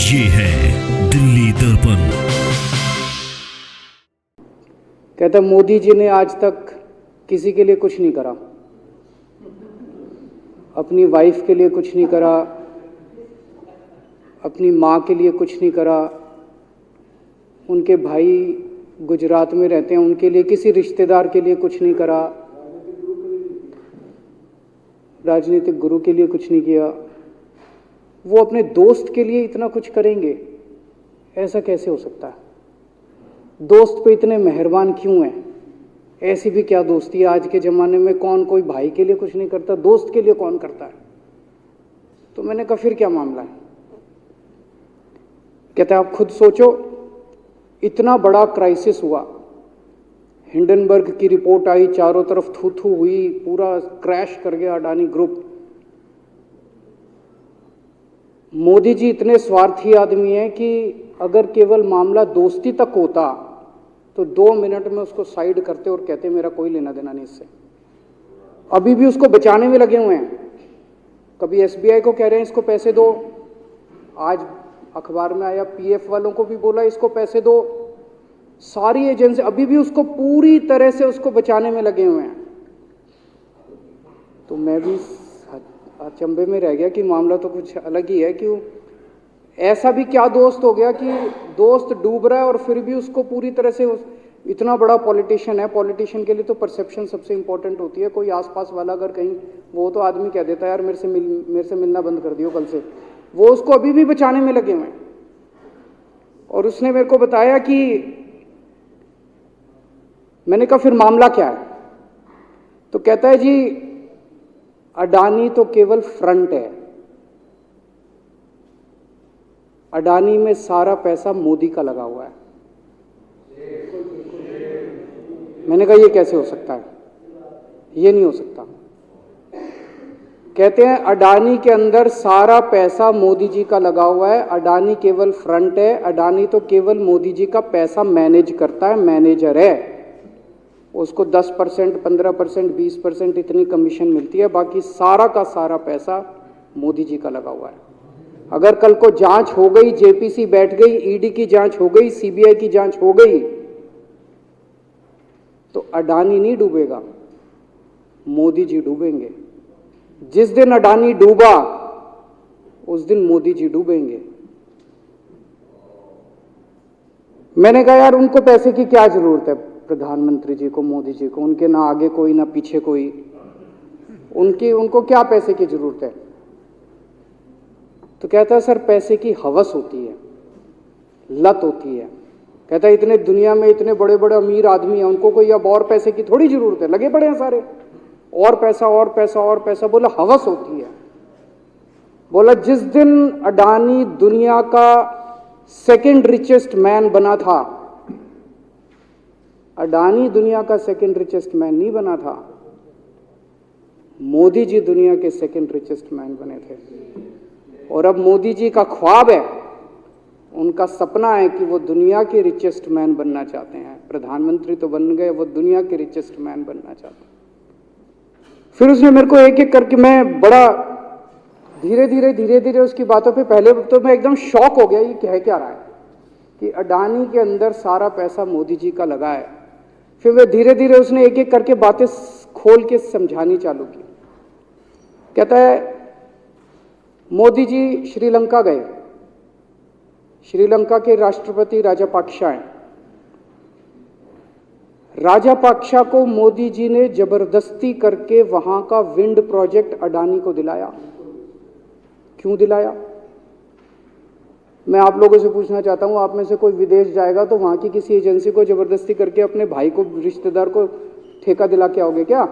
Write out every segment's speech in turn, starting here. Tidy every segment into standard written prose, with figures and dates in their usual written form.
ये है दिल्ली दर्पण। कहता मोदी जी ने आज तक किसी के लिए कुछ नहीं करा, अपनी वाइफ के लिए कुछ नहीं करा, अपनी माँ के लिए कुछ नहीं करा, उनके भाई गुजरात में रहते हैं उनके लिए, किसी रिश्तेदार के लिए कुछ नहीं करा, राजनीतिक गुरु के लिए कुछ नहीं किया। वो अपने दोस्त के लिए इतना कुछ करेंगे, ऐसा कैसे हो सकता है? दोस्त पे इतने मेहरबान क्यों हैं? ऐसी भी क्या दोस्ती है? आज के ज़माने में कौन कोई भाई के लिए कुछ नहीं करता, दोस्त के लिए कौन करता है? तो मैंने कहा फिर क्या मामला है? कहते आप खुद सोचो, इतना बड़ा क्राइसिस हुआ, हिंडनबर्ग की रिपोर्ट आई, चारों तरफ थू थू हुई, पूरा क्रैश कर गया अडानी ग्रुप। मोदी जी इतने स्वार्थी आदमी हैं कि अगर केवल मामला दोस्ती तक होता तो 2 मिनट में उसको साइड करते और कहते मेरा कोई लेना देना नहीं इससे। अभी भी उसको बचाने में लगे हुए हैं। कभी एसबीआई को कह रहे हैं इसको पैसे दो, आज अखबार में आया पीएफ वालों को भी बोला इसको पैसे दो। सारी एजेंसी अभी भी उसको पूरी तरह से उसको बचाने में लगे हुए हैं। तो मैं भी अचंभे में रह गया कि मामला तो कुछ अलग ही है। क्यों ऐसा भी क्या दोस्त हो गया कि दोस्त डूब रहा है और फिर भी उसको पूरी तरह से इतना बड़ा पॉलिटिशियन है। पॉलिटिशियन के लिए तो परसेप्शन सबसे इंपॉर्टेंट होती है। कोई आसपास वाला अगर कहीं वो तो आदमी कह देता है यार मेरे से मिलना बंद कर दियो कल से, वो उसको अभी भी बचाने में लगे हुए हैं। और उसने मेरे को बताया कि मैंने कहा फिर मामला क्या है? तो कहता है जी अडानी तो केवल फ्रंट है, अडानी में सारा पैसा मोदी का लगा हुआ है। मैंने कहा ये कैसे हो सकता है? ये नहीं हो सकता। कहते हैं अडानी के अंदर सारा पैसा मोदी जी का लगा हुआ है, अडानी केवल फ्रंट है, अडानी तो केवल मोदी जी का पैसा मैनेज करता है, मैनेजर है। उसको 10%, 15%, 20% इतनी कमीशन मिलती है, बाकी सारा का सारा पैसा मोदी जी का लगा हुआ है। अगर कल को जांच हो गई, जेपीसी बैठ गई, ईडी की जांच हो गई, सीबीआई की जांच हो गई, तो अडानी नहीं डूबेगा, मोदी जी डूबेंगे। जिस दिन अडानी डूबा उस दिन मोदी जी डूबेंगे। मैंने कहा यार उनको पैसे की क्या जरूरत है? प्रधानमंत्री जी को, मोदी जी को, उनके ना आगे कोई ना पीछे कोई, उनको क्या पैसे की जरूरत है? तो कहता है सर पैसे की हवस होती है, लत होती है। कहता है इतने दुनिया में इतने बड़े बड़े अमीर आदमी हैं, उनको कोई अब और पैसे की थोड़ी जरूरत है, लगे पड़े हैं सारे, और पैसा और पैसा और पैसा। बोला हवस होती है। बोला जिस दिन अडानी दुनिया का सेकंड रिचेस्ट मैन बना था, अडानी दुनिया का सेकंड रिचेस्ट मैन नहीं बना था, मोदी जी दुनिया के सेकंड रिचेस्ट मैन बने थे। और अब मोदी जी का ख्वाब है, उनका सपना है कि वो दुनिया के रिचेस्ट मैन बनना चाहते हैं। प्रधानमंत्री तो बन गए, वो दुनिया के रिचेस्ट मैन बनना चाहते हैं। फिर उसने मेरे को एक एक करके, मैं बड़ा धीरे धीरे उसकी बातों पे, पहले तो मैं एकदम शॉक हो गया ये कह क्या रहा है कि अडानी के अंदर सारा पैसा मोदी जी का लगा है। फिर वे धीरे धीरे उसने एक एक करके बातें खोल के समझानी चालू की। कहता है मोदी जी श्रीलंका गए, श्रीलंका के राष्ट्रपति राजापाक्सा हैं। राजापाक्सा को मोदी जी ने जबरदस्ती करके वहां का विंड प्रोजेक्ट अडानी को दिलाया। क्यों दिलाया? मैं आप लोगों से पूछना चाहता हूं, आप में से कोई विदेश जाएगा तो वहां की किसी एजेंसी को जबरदस्ती करके अपने भाई को, रिश्तेदार को ठेका दिला के आओगे क्या?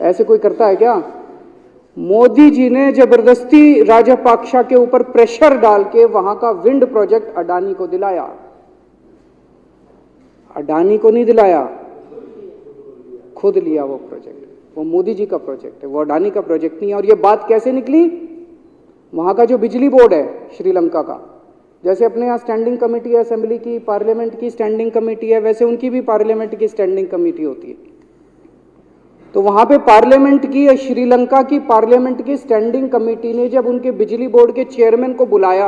ऐसे कोई करता है क्या? मोदी जी ने जबरदस्ती राजापाक्सा के ऊपर प्रेशर डाल के वहां का विंड प्रोजेक्ट अडानी को दिलाया। अडानी को नहीं दिलाया, खुद लिया वो प्रोजेक्ट। वो मोदी जी का प्रोजेक्ट है, वो अडानी का प्रोजेक्ट नहीं है। और ये बात कैसे निकली? वहां का जो बिजली बोर्ड है श्रीलंका का, जैसे अपने यहाँ स्टैंडिंग कमेटी है असेंबली की, पार्लियामेंट की स्टैंडिंग कमेटी है, वैसे उनकी भी पार्लियामेंट की स्टैंडिंग कमेटी होती है। तो वहां पे पार्लियामेंट की, श्रीलंका की पार्लियामेंट की स्टैंडिंग कमेटी ने जब उनके बिजली बोर्ड के चेयरमैन को बुलाया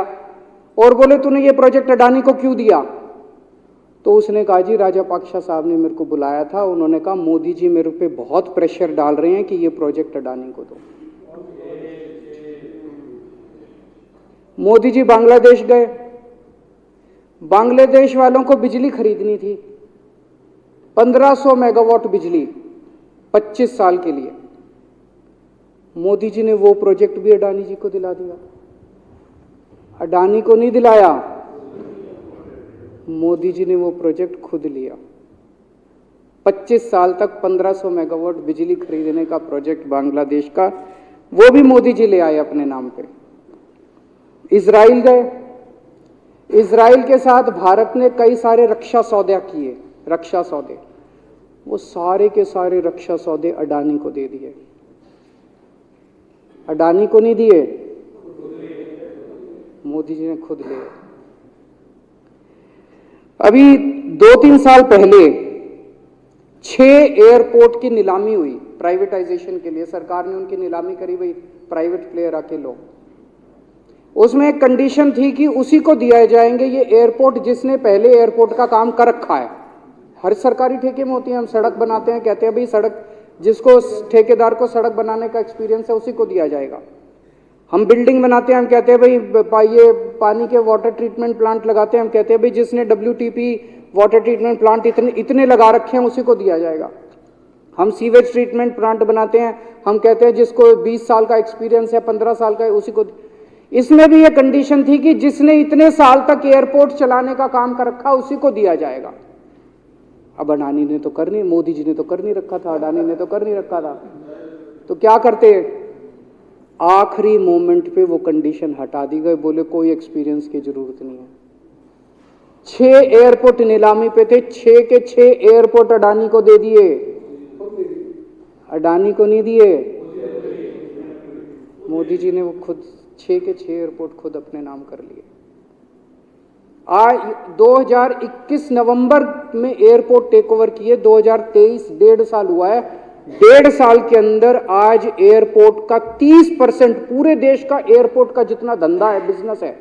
और बोले तूने ये प्रोजेक्ट अडानी को क्यों दिया? तो उसने कहा जी राजापाक्सा साहब ने मेरे को बुलाया था, उन्होंने कहा मोदी जी मेरे पे बहुत प्रेशर डाल रहे हैं कि ये प्रोजेक्ट अडानी को दो। मोदी जी बांग्लादेश गए, बांग्लादेश वालों को बिजली खरीदनी थी, 1500 मेगावाट बिजली 25 साल के लिए। मोदी जी ने वो प्रोजेक्ट भी अडानी जी को दिला दिया। अडानी को नहीं दिलाया, मोदी जी ने वो प्रोजेक्ट खुद लिया। 25 साल तक 1500 मेगावाट बिजली खरीदने का प्रोजेक्ट बांग्लादेश का, वो भी मोदी जी ले आए अपने नाम पे। इजराइल गए, इजराइल के साथ भारत ने कई सारे रक्षा सौदे किए, रक्षा सौदे, वो सारे के सारे रक्षा सौदे अडानी को दे दिए। अडानी को नहीं दिए, मोदी जी ने खुद लिए। अभी 2-3 साल पहले 6 एयरपोर्ट की नीलामी हुई प्राइवेटाइजेशन के लिए, सरकार ने उनकी नीलामी करी, भाई प्राइवेट प्लेयर आके लो। उसमें एक कंडीशन थी कि उसी को दिया जाएंगे ये एयरपोर्ट जिसने पहले एयरपोर्ट का काम कर रखा है। हर सरकारी ठेके में होती है, हम सड़क बनाते हैं, कहते हैं भाई सड़क जिसको ठेकेदार को सड़क बनाने का एक्सपीरियंस है उसी को दिया जाएगा। हम बिल्डिंग बनाते हैं, हम कहते हैं भाई ये पानी के वाटर ट्रीटमेंट प्लांट लगाते हैं, हम कहते हैं भाई जिसने WTP वाटर ट्रीटमेंट प्लांट इतने लगा रखे हैं उसी को दिया जाएगा। हम सीवेज ट्रीटमेंट प्लांट बनाते हैं, हम कहते हैं जिसको 20 साल का एक्सपीरियंस है, 15 साल का है, उसी को। इसमें भी ये कंडीशन थी कि जिसने इतने साल तक एयरपोर्ट चलाने का काम कर रखा उसी को दिया जाएगा। अब अडानी ने तो कर नहीं, मोदी जी ने तो कर नहीं रखा था, अडानी ने तो कर नहीं रखा था, तो क्या करते? आखिरी मोमेंट पे वो कंडीशन हटा दी गई, बोले कोई एक्सपीरियंस की जरूरत नहीं है। 6 एयरपोर्ट नीलामी पे थे, 6 के 6 एयरपोर्ट अडानी को दे दिए, अडानी को नहीं दिए। मोदी जी ने वो खुद 6 के 6 एयरपोर्ट खुद अपने नाम कर लिए। आज 2021 नवंबर में एयरपोर्ट टेक ओवर किए, 2023 1.5 साल हुआ है। 1.5 साल के अंदर आज एयरपोर्ट का 30%, पूरे देश का एयरपोर्ट का जितना धंधा है, बिजनेस है,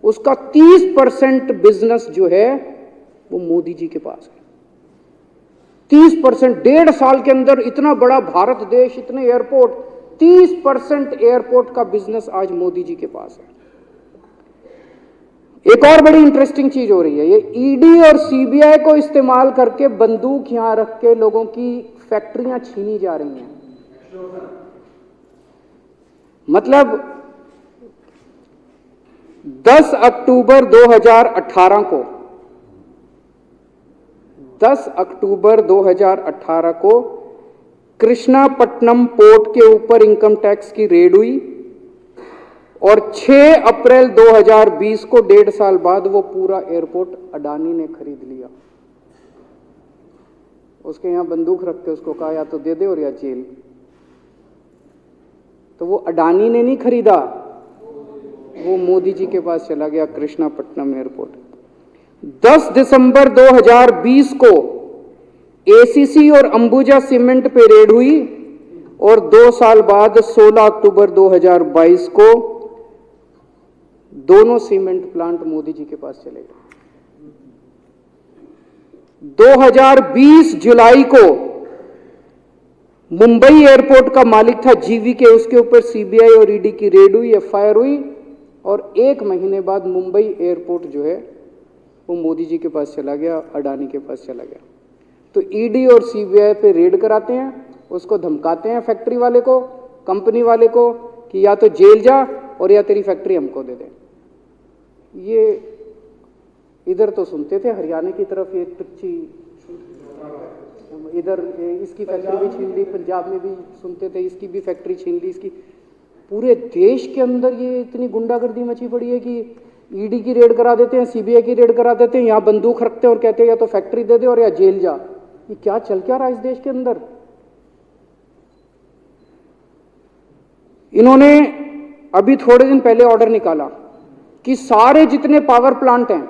उसका 30% बिजनेस जो है वो मोदी जी के पास है। 30%, 1.5 साल के अंदर इतना बड़ा भारत देश, इतने एयरपोर्ट, 30% एयरपोर्ट का बिजनेस आज मोदी जी के पास है। एक और बड़ी इंटरेस्टिंग चीज हो रही है, ये ईडी और सीबीआई को इस्तेमाल करके बंदूक यहां रख के लोगों की फैक्ट्रियां छीनी जा रही हैं। मतलब 10 अक्टूबर 2018 को 10 अक्टूबर 2018 को कृष्णापट्टनम पोर्ट के ऊपर इनकम टैक्स की रेड हुई और 6 अप्रैल 2020 को 1.5 साल बाद वो पूरा एयरपोर्ट अडानी ने खरीद लिया। उसके यहां बंदूक रख के उसको कहा या तो दे दे और या जेल। तो वो अडानी ने नहीं खरीदा, वो मोदी जी के पास चला गया कृष्णापट्टनम एयरपोर्ट। 10 दिसंबर 2020 को एसीसी और अंबुजा सीमेंट पे रेड हुई और 2 साल बाद 16 अक्टूबर 2022 को दोनों सीमेंट प्लांट मोदी जी के पास चले गए। 2020 जुलाई को मुंबई एयरपोर्ट का मालिक था जीवीके, उसके ऊपर सीबीआई और ईडी की रेड हुई, एफआईआर हुई और 1 महीने बाद मुंबई एयरपोर्ट जो है वो मोदी जी के पास चला गया, अडानी के पास चला गया। तो ईडी और सीबीआई पे रेड कराते हैं, उसको धमकाते हैं फैक्ट्री वाले को, कंपनी वाले को कि या तो जेल जा और या तेरी फैक्ट्री हमको दे दे। ये इधर तो सुनते थे हरियाणा की तरफ ये टुच्ची, इधर इसकी फैक्ट्री भी छीन ली, पंजाब में भी सुनते थे इसकी भी फैक्ट्री छीन ली, इसकी। पूरे देश के अंदर ये इतनी गुंडागर्दी मची पड़ी है कि ईडी की रेड करा देते हैं, सीबीआई की रेड करा देते हैं, यहां बंदूक रखते हैं और कहते हैं या तो फैक्ट्री दे दे और या जेल जा। ये क्या चल क्या रहा है इस देश के अंदर? इन्होंने अभी थोड़े दिन पहले ऑर्डर निकाला कि सारे जितने पावर प्लांट हैं,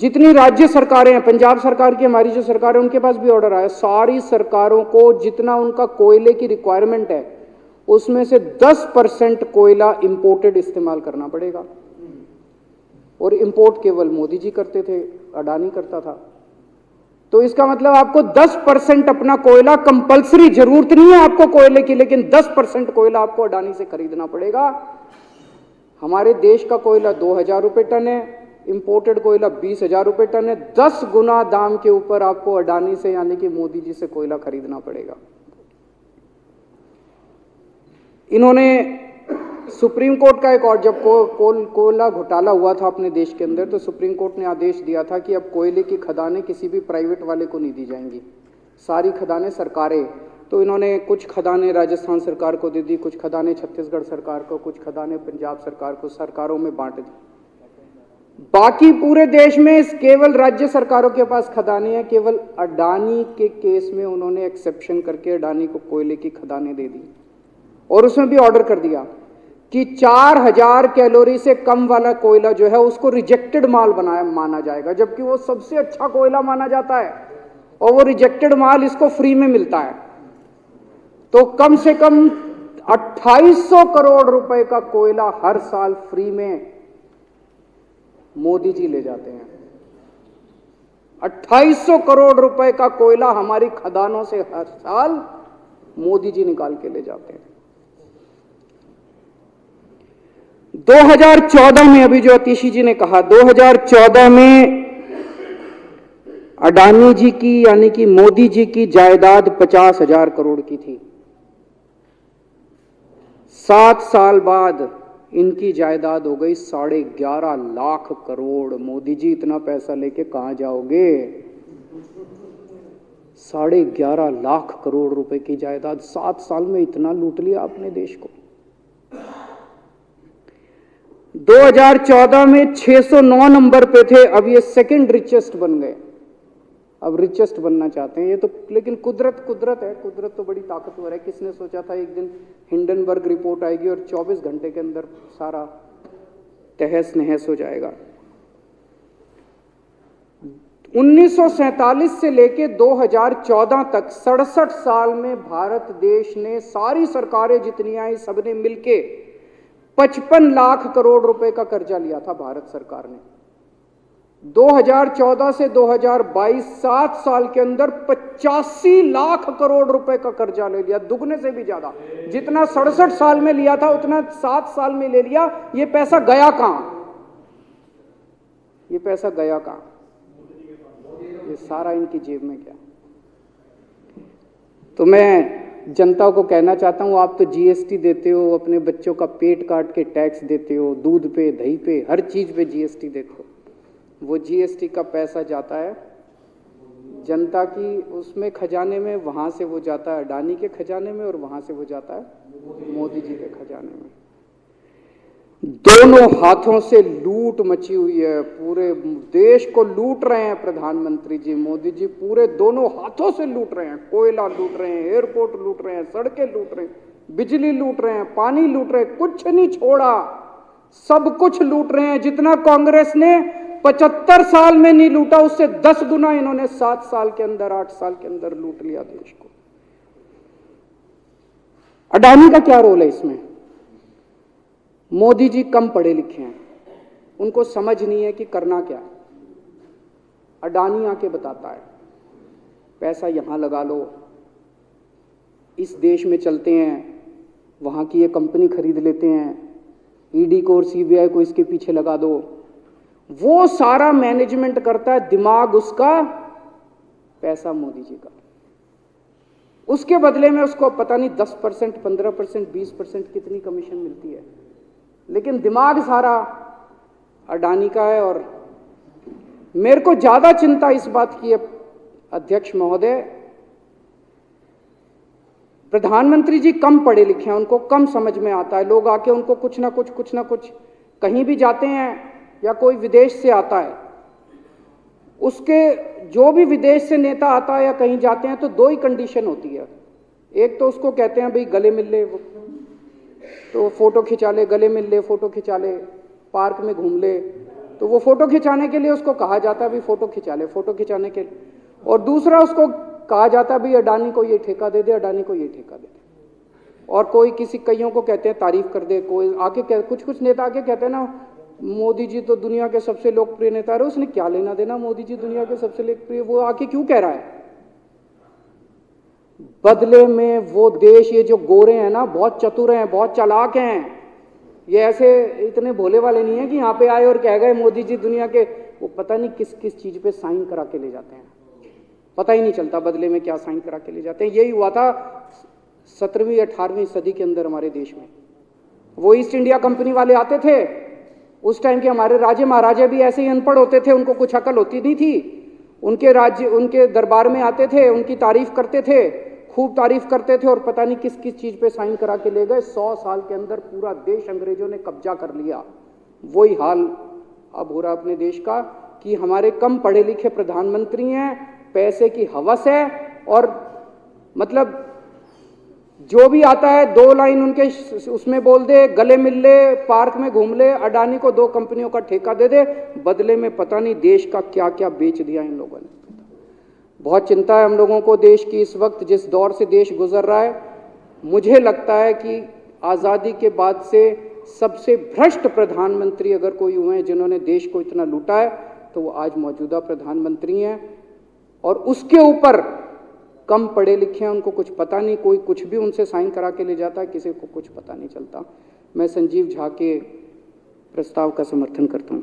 जितनी राज्य सरकारें हैं, पंजाब सरकार की, हमारी जो सरकार है, उनके पास भी ऑर्डर आया, सारी सरकारों को जितना उनका कोयले की रिक्वायरमेंट है उसमें से 10% कोयला इंपोर्टेड इस्तेमाल करना पड़ेगा। और इंपोर्ट केवल मोदी जी करते थे, अडानी करता था। तो इसका मतलब आपको 10% अपना कोयला कंपलसरी, जरूरत नहीं है आपको कोयले की, लेकिन 10% कोयला आपको अडानी से खरीदना पड़ेगा। हमारे देश का कोयला 2000 रुपये टन है, इंपोर्टेड कोयला 20,000 रुपये टन है। 10 गुना दाम के ऊपर आपको अडानी से यानी कि मोदी जी से कोयला खरीदना पड़ेगा। इन्होंने सुप्रीम कोर्ट का एक और, जब कोयला घोटाला हुआ था अपने देश के अंदर, तो सुप्रीम कोर्ट ने आदेश दिया था कि अब कोयले की खदानें किसी भी प्राइवेट वाले को नहीं दी जाएंगी, सारी खदानें सरकारें। तो इन्होंने कुछ खदानें राजस्थान सरकार को दे दी, कुछ खदानें छत्तीसगढ़ सरकार को, कुछ खदानें पंजाब सरकार को, सरकारों में बांट दी। बाकी पूरे देश में केवल राज्य सरकारों के पास खदानें हैं। केवल अडानी के केस में उन्होंने एक्सेप्शन करके अडानी को कोयले की खदानें दे दी, और उसमें भी ऑर्डर कर दिया कि 4000 कैलोरी से कम वाला कोयला जो है उसको रिजेक्टेड माल माना जाएगा, जबकि वो सबसे अच्छा कोयला माना जाता है, और वो रिजेक्टेड माल इसको फ्री में मिलता है। तो कम से कम 2800 करोड़ रुपए का कोयला हर साल फ्री में मोदी जी ले जाते हैं। 2800 करोड़ रुपए का कोयला हमारी खदानों से हर साल मोदी जी निकाल के ले जाते हैं। 2014 में, अभी जो अतिशी जी ने कहा, 2014 में अडानी जी की यानी कि मोदी जी की जायदाद 50,000 करोड़ की थी। 7 साल बाद इनकी जायदाद हो गई 11.5 लाख करोड़। मोदी जी इतना पैसा लेके कहां जाओगे? 11.5 लाख करोड़ रुपए की जायदाद, 7 साल में इतना लूट लिया अपने देश को। 2014 में 609 नंबर पे थे, अब ये सेकंड रिचेस्ट बन गए, अब रिचेस्ट बनना चाहते हैं ये तो। लेकिन कुदरत है, कुदरत तो बड़ी ताकतवर है। किसने सोचा था एक दिन हिंडनबर्ग रिपोर्ट आएगी और 24 घंटे के अंदर सारा तहस नहस हो जाएगा। 1947 से लेके 2014 तक 67 साल में भारत देश ने, सारी सरकारें जितनी आई सबने मिलके 55 लाख करोड़ रुपए का कर्जा लिया था भारत सरकार ने। 2014 से 2022 7 साल के अंदर 85 लाख करोड़ रुपए का कर्जा ले लिया, दुगने से भी ज्यादा। जितना 67 साल में लिया था उतना 7 साल में ले लिया। ये पैसा गया कहां? ये पैसा गया कहां? ये सारा इनकी जेब में गया। तो मैं जनता को कहना चाहता हूं, आप तो जीएसटी देते हो, अपने बच्चों का पेट काट के टैक्स देते हो, दूध पे, दही पे, हर चीज पे जीएसटी देते हो। वो जीएसटी का पैसा जाता है जनता की उसमें खजाने में, वहां से वो जाता है अडानी के खजाने में, और वहां से वो जाता है मोदी जी के खजाने में। दोनों हाथों से लूट मची हुई है, पूरे देश को लूट रहे हैं प्रधानमंत्री जी, मोदी जी पूरे दोनों हाथों से लूट रहे हैं। कोयला लूट रहे हैं, एयरपोर्ट लूट रहे हैं, सड़कें लूट रहे हैं, बिजली लूट रहे हैं, पानी लूट रहे हैं, कुछ नहीं छोड़ा, सब कुछ लूट रहे हैं। जितना कांग्रेस ने 75 साल में नहीं लूटा, उससे 10 गुना इन्होंने 7 साल के अंदर, 8 साल के अंदर लूट लिया देश को। अडानी का क्या रोल है इसमें? मोदी जी कम पढ़े लिखे हैं, उनको समझ नहीं है कि करना क्या है। अडानी आके बताता है, पैसा यहां लगा लो, इस देश में चलते हैं, वहां की ये कंपनी खरीद लेते हैं, ईडी को और सीबीआई को इसके पीछे लगा दो। वो सारा मैनेजमेंट करता है, दिमाग उसका, पैसा मोदी जी का। उसके बदले में उसको पता नहीं 10%, 15%, 20% कितनी कमीशन मिलती है, लेकिन दिमाग सारा अडानी का है। और मेरे को ज्यादा चिंता इस बात की है अध्यक्ष महोदय, प्रधानमंत्री जी कम पढ़े लिखे हैं, उनको कम समझ में आता है। लोग आके उनको कुछ ना कुछ कहीं भी जाते हैं या कोई विदेश से आता है, उसके जो भी विदेश से नेता आता है या कहीं जाते हैं तो 2 ही कंडीशन होती है। एक तो उसको कहते हैं भाई गले मिल ले, तो फोटो खिंचा ले, गले मिल ले, फोटो खिंचा ले, पार्क में घूम ले, तो वो फोटो खिंचाने के लिए उसको कहा जाता है भाई फोटो खिंचा ले, फोटो खिंचाने के लिए। और दूसरा उसको कहा जाता है भाई अडानी को ये ठेका दे दे, अडानी को ये ठेका दे दे। और कोई किसी कईयों को कहते हैं तारीफ कर दे, कोई आके कुछ नेता आके कहते हैं ना मोदी जी तो दुनिया के सबसे लोकप्रिय नेता रहे, उसने क्या लेना देना मोदी जी दुनिया के सबसे लोकप्रिय, वो आके क्यों कह रहा है? बदले में वो देश, ये जो गोरे हैं ना, बहुत चतुर हैं, बहुत चालाक हैं, ये ऐसे इतने भोले वाले नहीं है कि यहाँ पे आए और कह गए मोदी जी दुनिया के, वो पता नहीं किस किस चीज पे साइन करा के ले जाते हैं, पता ही नहीं चलता बदले में क्या साइन करा के ले जाते हैं। यही हुआ था 17वीं 18वीं सदी के अंदर हमारे देश में। वो ईस्ट इंडिया कंपनी वाले आते थे, उस टाइम के हमारे राजे महाराजे भी ऐसे ही अनपढ़ होते थे, उनको कुछ अकल होती नहीं थी। उनके राज्य, उनके दरबार में आते थे, उनकी तारीफ करते थे, खूब तारीफ करते थे, और पता नहीं किस किस चीज पे साइन करा के ले गए। 100 साल के अंदर पूरा देश अंग्रेजों ने कब्जा कर लिया। वही हाल अब हो रहा अपने देश का कि हमारे कम पढ़े लिखे प्रधानमंत्री हैं, पैसे की हवस है, और मतलब जो भी आता है 2 लाइन उनके उसमें बोल दे, गले मिल ले, पार्क में घूम ले, अडानी को 2 कंपनियों का ठेका दे दे, बदले में पता नहीं देश का क्या क्या बेच दिया इन लोगों ने। बहुत चिंता है हम लोगों को देश की इस वक्त, जिस दौर से देश गुजर रहा है। मुझे लगता है कि आज़ादी के बाद से सबसे भ्रष्ट प्रधानमंत्री अगर कोई हुए हैं जिन्होंने देश को इतना लूटा है, तो वो आज मौजूदा प्रधानमंत्री हैं। और उसके ऊपर कम पढ़े लिखे हैं, उनको कुछ पता नहीं, कोई कुछ भी उनसे साइन करा के ले जाता है, किसी को कुछ पता नहीं चलता। मैं संजीव झा के प्रस्ताव का समर्थन करता हूँ।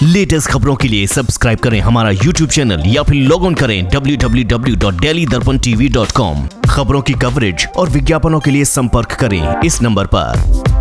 लेटेस्ट खबरों के लिए सब्सक्राइब करें हमारा YouTube चैनल या फिर लॉग ऑन करें www.delhidarpantv.com। खबरों की कवरेज और विज्ञापनों के लिए संपर्क करें इस नंबर पर।